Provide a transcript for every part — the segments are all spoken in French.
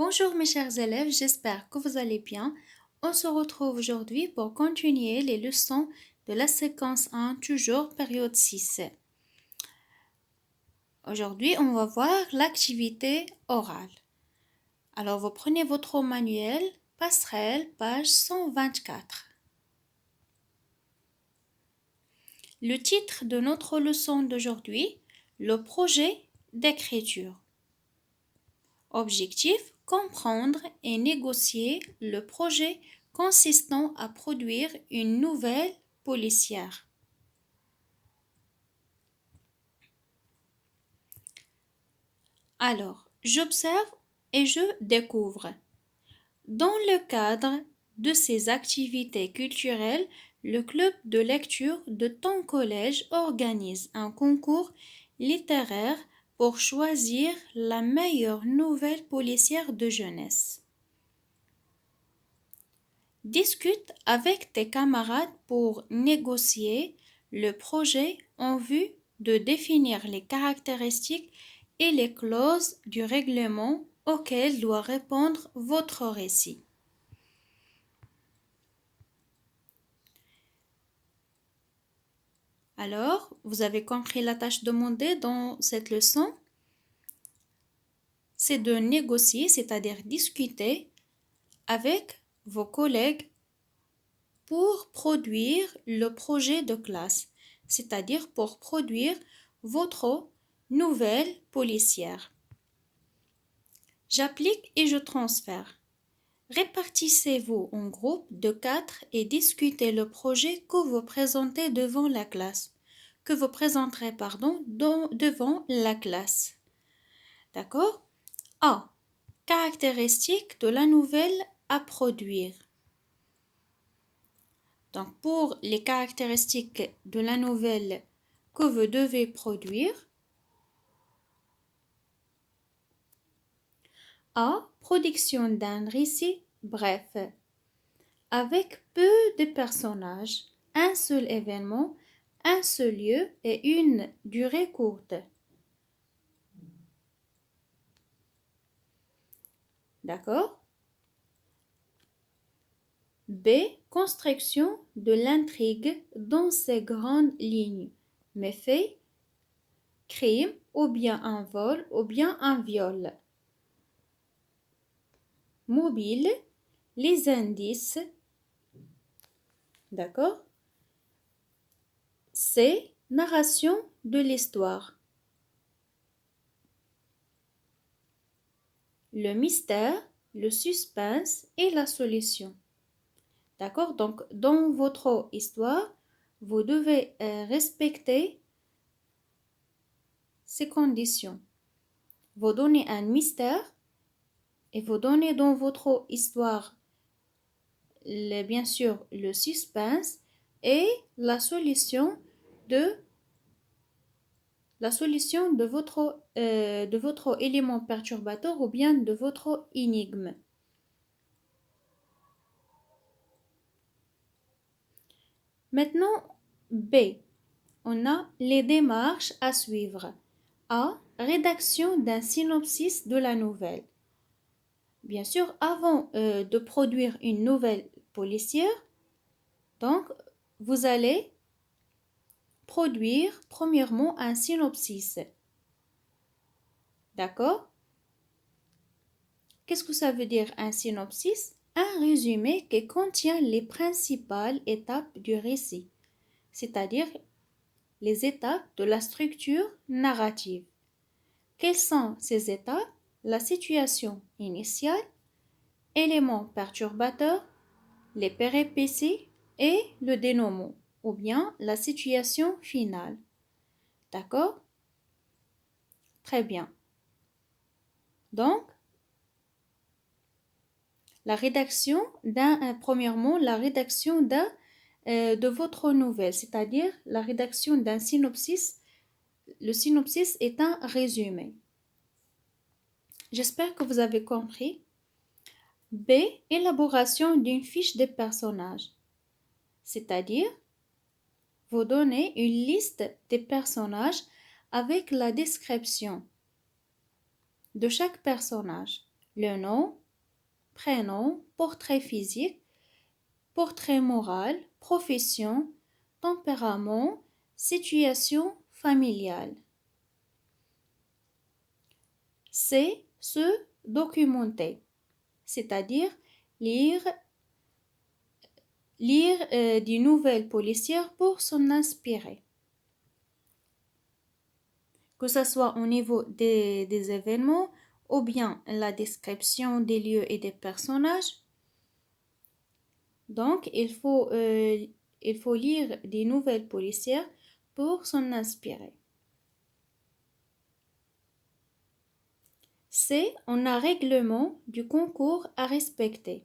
Bonjour mes chers élèves, j'espère que vous allez bien. On se retrouve aujourd'hui pour continuer les leçons de la séquence 1, toujours période 6. Aujourd'hui, on va voir l'activité orale. Alors, vous prenez votre manuel, passerelle, page 124. Le titre de notre leçon d'aujourd'hui, le projet d'écriture. Objectif, comprendre et négocier le projet consistant à produire une nouvelle policière. Alors, j'observe et je découvre. Dans le cadre de ces activités culturelles, le club de lecture de ton collège organise un concours littéraire pour choisir la meilleure nouvelle policière de jeunesse. Discute avec tes camarades pour négocier le projet en vue de définir les caractéristiques et les clauses du règlement auxquelles doit répondre votre récit. Alors, vous avez compris la tâche demandée dans cette leçon? C'est de négocier, c'est-à-dire discuter avec vos collègues pour produire le projet de classe, c'est-à-dire pour produire votre nouvelle policière. J'applique et je transfère. Répartissez-vous en groupes de 4 et discutez le projet que vous présentez devant la classe. Que vous présenterez, devant la classe. D'accord? A. Caractéristiques de la nouvelle à produire. Donc, pour les caractéristiques de la nouvelle que vous devez produire, A. Production d'un récit bref, avec peu de personnages, un seul événement, un seul lieu et une durée courte. D'accord? B. Construction de l'intrigue dans ses grandes lignes. Méfaits, crime, ou bien un vol, ou bien un viol. Mobile, les indices. D'accord? C. Narration de l'histoire. Le mystère, le suspense et la solution. D'accord? Donc, dans votre histoire, vous devez respecter ces conditions. Vous donnez un mystère et vous donnez dans votre histoire, bien sûr, le suspense et la solution de votre élément perturbateur ou bien de votre énigme. Maintenant, B. On a les démarches à suivre. A. Rédaction d'un synopsis de la nouvelle. Bien sûr, avant de produire une nouvelle policière, donc vous allez produire premièrement un synopsis. D'accord? Qu'est-ce que ça veut dire un synopsis? Un résumé qui contient les principales étapes du récit, c'est-à-dire les étapes de la structure narrative. Quelles sont ces étapes? La situation initiale, éléments perturbateurs, les péripéties et le dénouement, ou bien la situation finale. D'accord? Très bien. Donc, premièrement, la rédaction de votre nouvelle, c'est-à-dire la rédaction d'un synopsis. Le synopsis est un résumé. J'espère que vous avez compris. B. Élaboration d'une fiche de personnages, c'est-à-dire vous donnez une liste des personnages avec la description de chaque personnage. le nom, prénom, portrait physique, portrait moral, profession, tempérament, situation familiale. C'est se documenter, c'est-à-dire lire, des nouvelles policières pour s'en inspirer. Que ce soit au niveau des événements ou bien la description des lieux et des personnages. Donc, il faut lire des nouvelles policières pour s'en inspirer. C'est on a règlement du concours à respecter.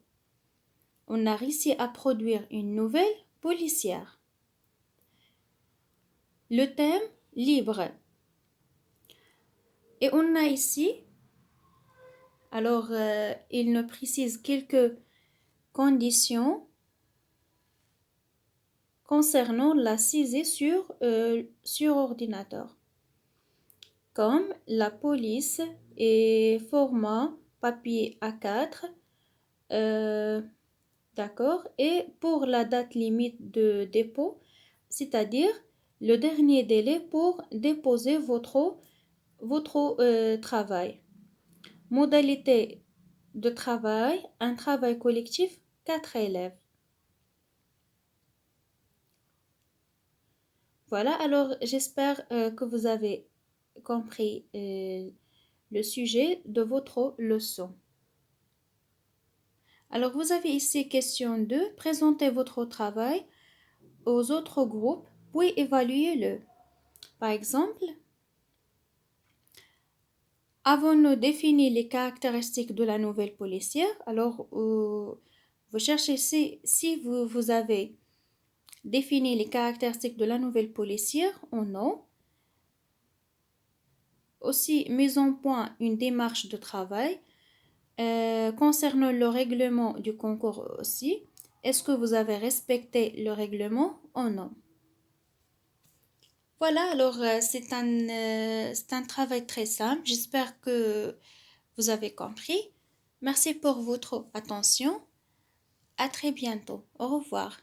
On a réussi à produire une nouvelle policière. Le thème libre. Et on a ici, alors il nous précise quelques conditions concernant la saisie sur ordinateur, comme la police et format papier A4, d'accord, et pour la date limite de dépôt, c'est-à-dire le dernier délai pour déposer votre travail. Modalité de travail, un travail collectif, 4 élèves. Voilà, alors j'espère que vous avez compris le sujet de votre leçon. Alors vous avez ici question 2, présentez votre travail aux autres groupes, puis évaluez-le. Par exemple, avons-nous défini les caractéristiques de la nouvelle policière? Alors, vous cherchez si vous avez défini les caractéristiques de la nouvelle policière ou non. Aussi, mise en point une démarche de travail. Concernant le règlement du concours aussi, est-ce que vous avez respecté le règlement ou non? Voilà, alors c'est un travail très simple. J'espère que vous avez compris. Merci pour votre attention. À très bientôt. Au revoir.